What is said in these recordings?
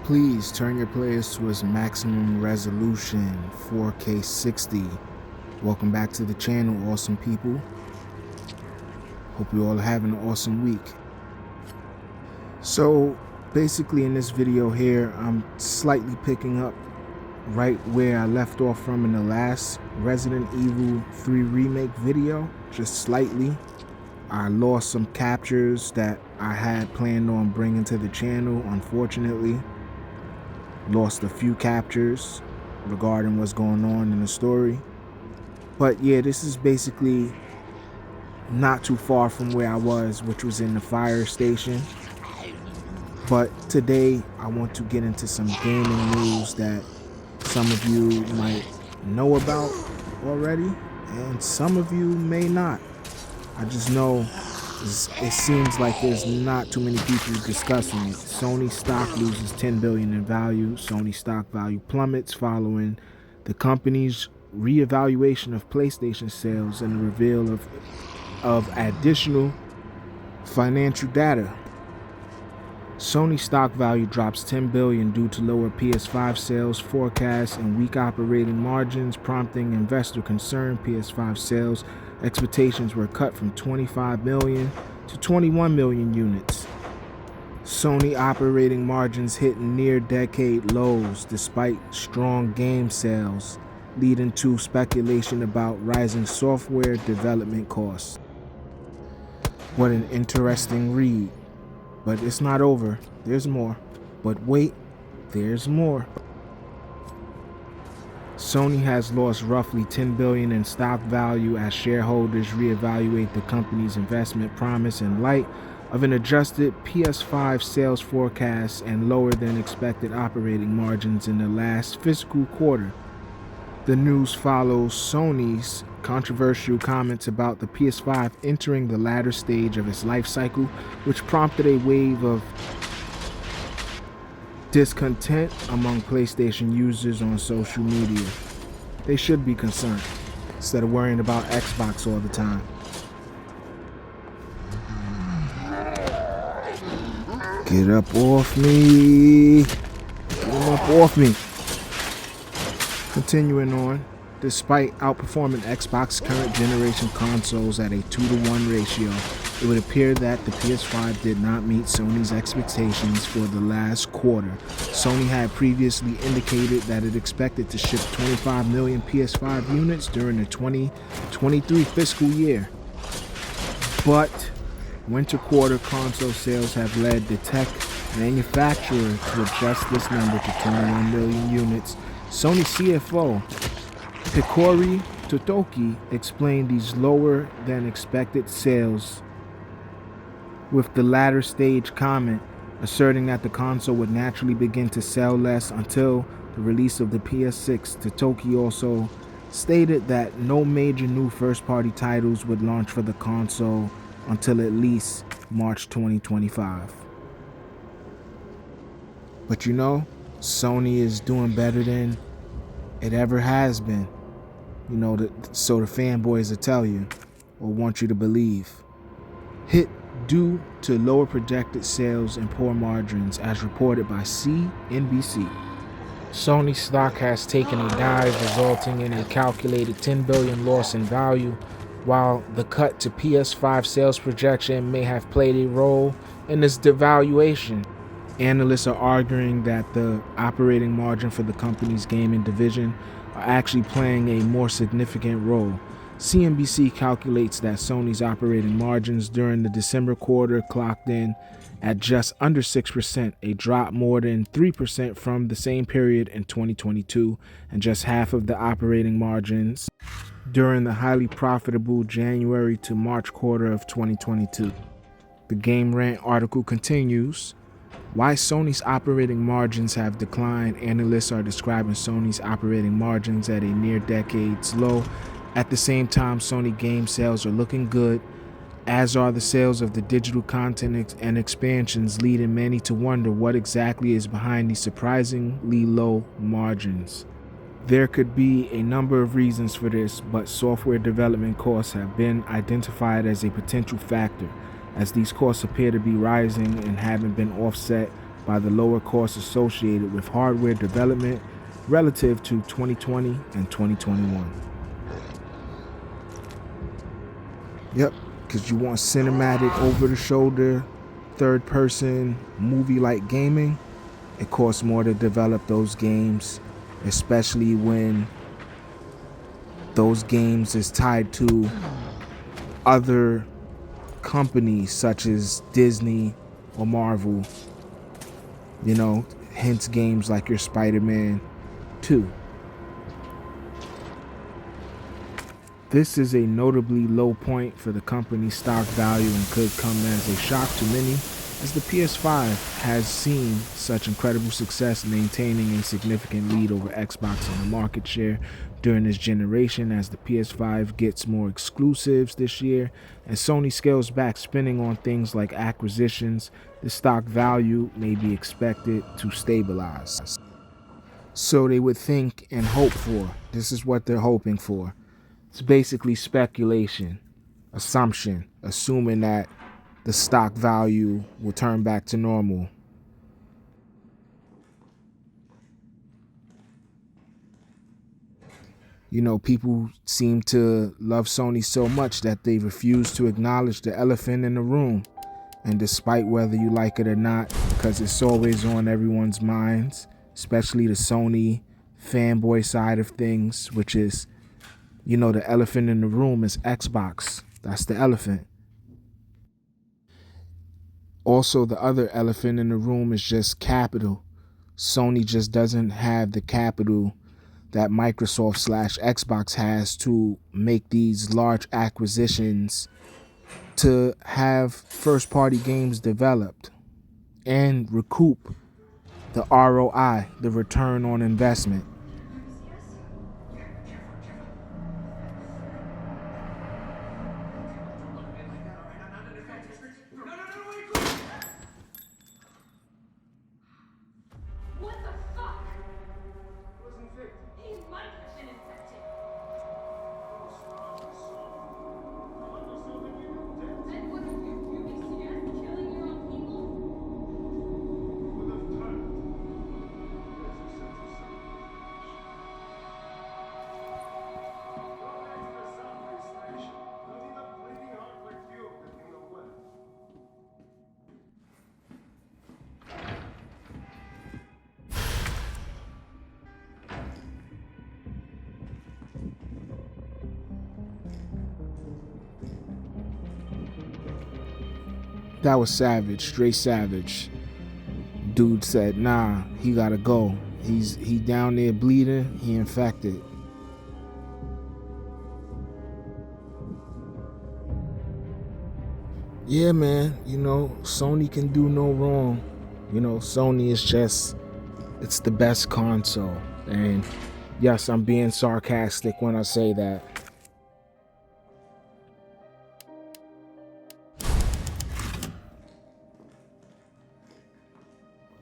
Please turn your players to its maximum resolution, 4K 60. Welcome back to the channel, awesome people. Hope you all are having an awesome week. So basically in this video here, I'm slightly picking up right where I left off from in the last Resident Evil 3 Remake video, just slightly. I lost some captures that I had planned on bringing to the channel, unfortunately. Lost a few captures regarding what's going on in the story. But yeah, this is basically not too far from where I was, which was in the fire station. But today I want to get into some gaming news that some of you might know about already, and some of you may not. I just know it seems like there's not too many people discussing it. Sony stock loses 10 billion in value. Sony stock value plummets following the company's reevaluation of PlayStation sales and the reveal of additional financial data. Sony stock value drops 10 billion due to lower PS5 sales forecasts and weak operating margins, prompting investor concern. PS5 sales expectations were cut from 25 million to 21 million units. Sony operating margins hit near-decade lows despite strong game sales, leading to speculation about rising software development costs. What an interesting read. But it's not over. There's more. But wait, there's more. Sony has lost roughly 10 billion in stock value as shareholders reevaluate the company's investment promise in light of an adjusted PS5 sales forecast and lower than expected operating margins in the last fiscal quarter. The news follows Sony's controversial comments about the PS5 entering the latter stage of its life cycle, which prompted a wave of discontent among PlayStation users on social media. They should be concerned instead of worrying about Xbox all the time. Get up off me! Get him up off me! Continuing on, despite outperforming Xbox current generation consoles at a 2-to-1 ratio, it would appear that the PS5 did not meet Sony's expectations for the last quarter. Sony had previously indicated that it expected to ship 25 million PS5 units during the 2023 fiscal year. But winter quarter console sales have led the tech manufacturer to adjust this number to 21 million units. Sony CFO Picori Totoki explained these lower than expected sales with the latter stage comment, asserting that the console would naturally begin to sell less until the release of the PS6. Totoki also stated that no major new first-party titles would launch for the console until at least March 2025. But you know, Sony is doing better than it ever has been. You know, so the fanboys will tell you or want you to believe. Hit due to lower projected sales and poor margins, as reported by CNBC. Sony stock has taken a dive, resulting in a calculated 10 billion loss in value. While the cut to PS5 sales projection may have played a role in this devaluation, analysts are arguing that the operating margin for the company's gaming division are actually playing a more significant role. CNBC calculates that Sony's operating margins during the December quarter clocked in at just under 6%, a drop more than 3% from the same period in 2022, and just half of the operating margins during the highly profitable January to March quarter of 2022. The Game Rant article continues. Why Sony's operating margins have declined. Analysts are describing Sony's operating margins at a near decade's low. At the same time, Sony game sales are looking good, as are the sales of the digital content and expansions, leading many to wonder what exactly is behind these surprisingly low margins. There could be a number of reasons for this, but software development costs have been identified as a potential factor, as these costs appear to be rising and haven't been offset by the lower costs associated with hardware development relative to 2020 and 2021. Yep, because you want cinematic, over-the-shoulder, third-person, movie-like gaming, it costs more to develop those games, especially when those games is tied to other companies such as Disney or Marvel. You know, hence games like your Spider-Man 2. This is a notably low point for the company's stock value and could come as a shock to many, as the PS5 has seen such incredible success maintaining a significant lead over Xbox in the market share during this generation. As the PS5 gets more exclusives this year and Sony scales back spending on things like acquisitions, the stock value may be expected to stabilize. So they would think and hope for. This is what they're hoping for. It's basically speculation, assumption, assuming that the stock value will turn back to normal. You know, people seem to love Sony so much that they refuse to acknowledge the elephant in the room. And despite whether you like it or not, because it's always on everyone's minds, especially the Sony fanboy side of things, which is, you know, the elephant in the room is Xbox. That's the elephant. Also, the other elephant in the room is just capital. Sony just doesn't have the capital that Microsoft/Xbox has to make these large acquisitions to have first-party games developed and recoup the ROI, the return on investment. That was savage, straight savage. Dude said, nah, he gotta go. He down there bleeding, he infected. Yeah, man, you know, Sony can do no wrong. You know, Sony is just, it's the best console. And yes, I'm being sarcastic when I say that.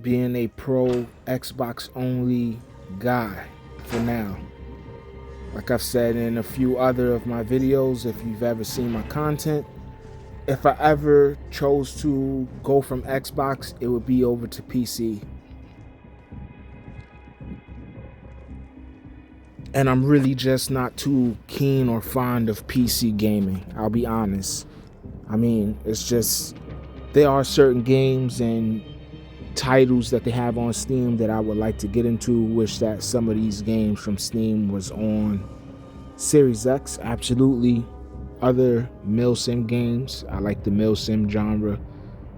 Being a pro Xbox only guy for now. Like I've said in a few other of my videos, if you've ever seen my content, if I ever chose to go from Xbox, it would be over to PC. And I'm really just not too keen or fond of PC gaming, I'll be honest. I mean, it's just, there are certain games and titles that they have on Steam that I would like to get into. Wish that some of these games from Steam was on Series X. Absolutely. Other milsim games, I like the milsim genre.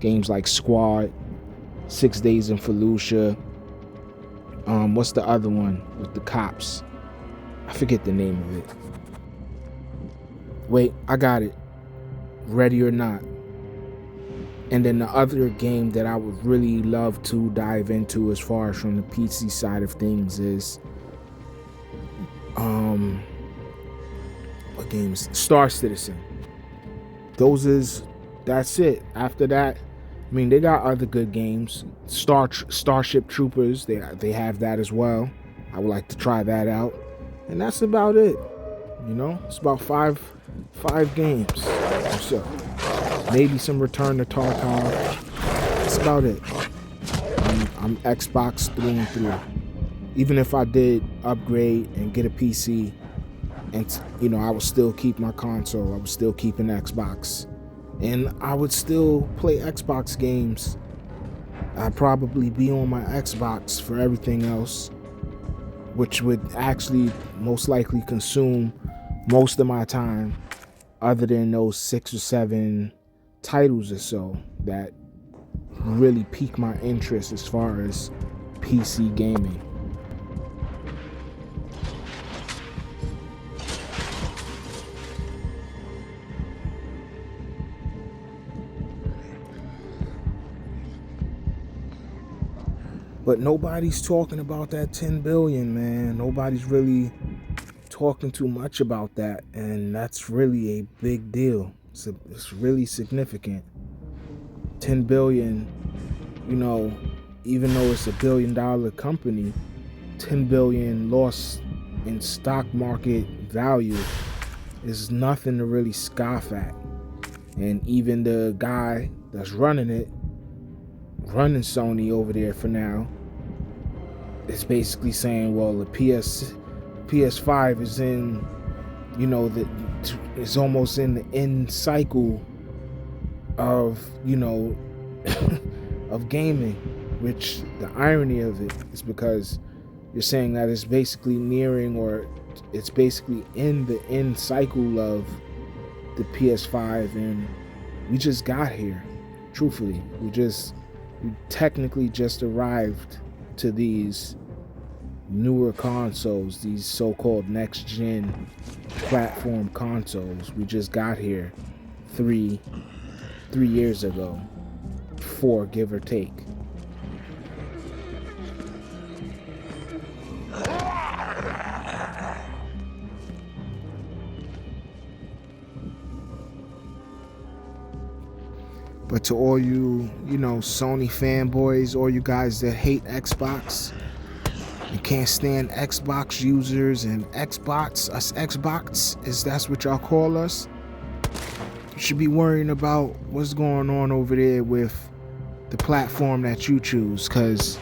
Games like Squad, 6 Days in Fallujah. What's the other one with the cops? I forget the name of it. Wait, I got it. Ready or Not. And then the other game that I would really love to dive into as far as from the PC side of things is what games? Star Citizen. That's it. After that, I mean, they got other good games. Starship Troopers, they have that as well. I would like to try that out. And that's about it. You know, it's about five games or so. Maybe some Return to Tarkov. That's about it. You I'm Xbox through and through. Even if I did upgrade and get a PC, and I would still keep my console. I would still keep an Xbox, and I would still play Xbox games. I'd probably be on my Xbox for everything else, which would actually most likely consume most of my time, other than those 6 or 7 titles or so that really pique my interest as far as PC gaming. But nobody's talking about that 10 billion, man. Nobody's really talking too much about that, and that's really a big deal. It's really significant. 10 billion, even though it's $1 billion company, 10 billion loss in stock market value is nothing to really scoff at. And even the guy that's running Sony over there for now, is basically saying, well, the PS5 is in, it's almost in the end cycle of, of gaming, which the irony of it is because you're saying that it's basically nearing, or it's basically in the end cycle of the PS5, and we just got here. Truthfully, we technically just arrived to these newer consoles, these so-called next-gen platform consoles. We just got here 3 years ago, 4 give or take. But to all you, Sony fanboys, all you guys that hate Xbox and can't stand Xbox users and Xbox, that's what y'all call us, you should be worrying about what's going on over there with the platform that you choose, because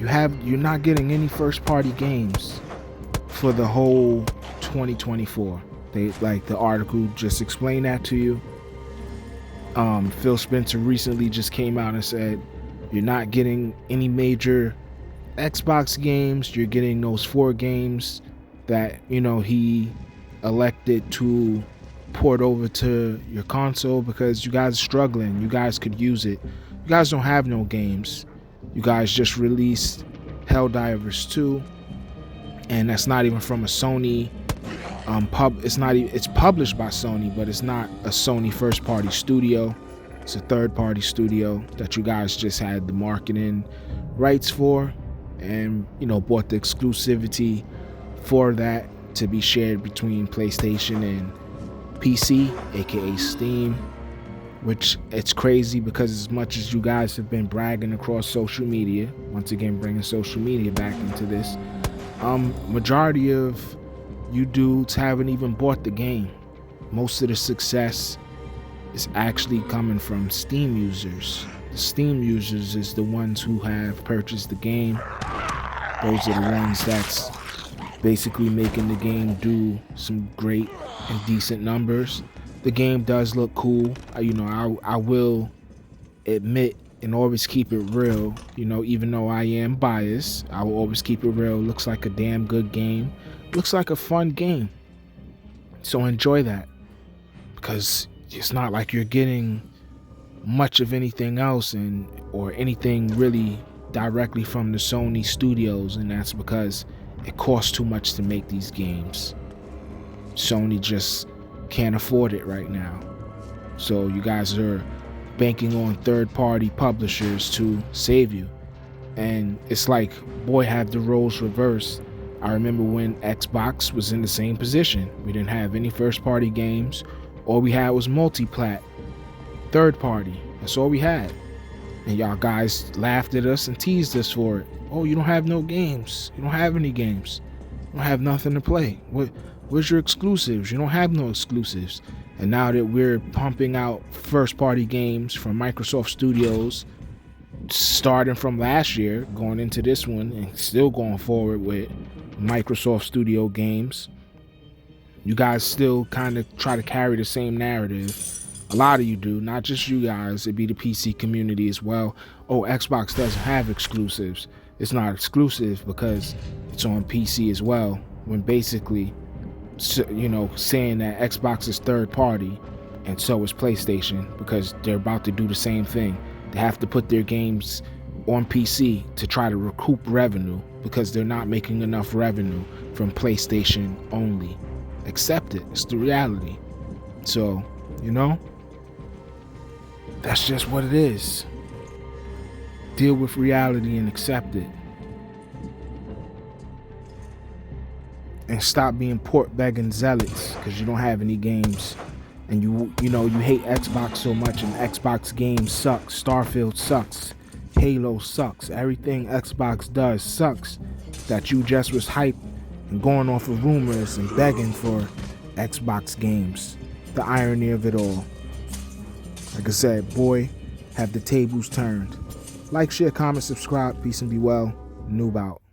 you're not getting any first party games for the whole 2024. The article just explained that to you. Phil Spencer recently just came out and said you're not getting any major Xbox games. You're getting those 4 games that he elected to port over to your console because you guys are struggling. You guys could use it. You guys don't have no games. You guys just released Helldivers 2, and that's not even from a Sony it's published by Sony, but it's not a Sony first party studio. It's a third party studio that you guys just had the marketing rights for, and bought the exclusivity for that to be shared between PlayStation and PC, aka Steam. Which it's crazy, because as much as you guys have been bragging across social media, once again bringing social media back into this, majority of you dudes haven't even bought the game. Most of the success is actually coming from Steam users. The Steam users is the ones who have purchased the game. Those are the ones that's basically making the game do some great and decent numbers. The game does look cool. I will admit and always keep it real. Even though I am biased, I will always keep it real. Looks like a damn good game. Looks like a fun game. So enjoy that, because it's not like you're getting much of anything else or anything really directly from the Sony studios, and that's because it costs too much to make these games. Sony just can't afford it right now. So you guys are banking on third-party publishers to save you. And it's like, boy, have the roles reversed. I remember when Xbox was in the same position. We didn't have any first-party games. All we had was multi-plat, third-party. That's all we had. And y'all guys laughed at us and teased us for it. Oh, you don't have no games. You don't have any games. You don't have nothing to play. Where's your exclusives? You don't have no exclusives. And now that we're pumping out first-party games from Microsoft Studios, starting from last year, going into this one, and still going forward with Microsoft Studio games. You guys still kind of try to carry the same narrative. A lot of you do, not just you guys. It'd be the PC community as well. Oh, Xbox doesn't have exclusives. It's not exclusive because it's on PC as well. When basically, you know, saying that Xbox is third party and so is PlayStation, because they're about to do the same thing. They have to put their games on PC to try to recoup revenue because they're not making enough revenue from PlayStation only. Accept it. It's the reality. So, you know, that's just what it is. Deal with reality and accept it. And stop being port begging zealots because you don't have any games. And you know you hate Xbox so much, and Xbox games suck. Starfield sucks. Halo sucks. Everything Xbox does sucks. That you just was hyped and going off of rumors and begging for Xbox games. The irony of it all. Like I said, boy, have the tables turned. Like, share, comment, subscribe. Peace and be well. Noob out.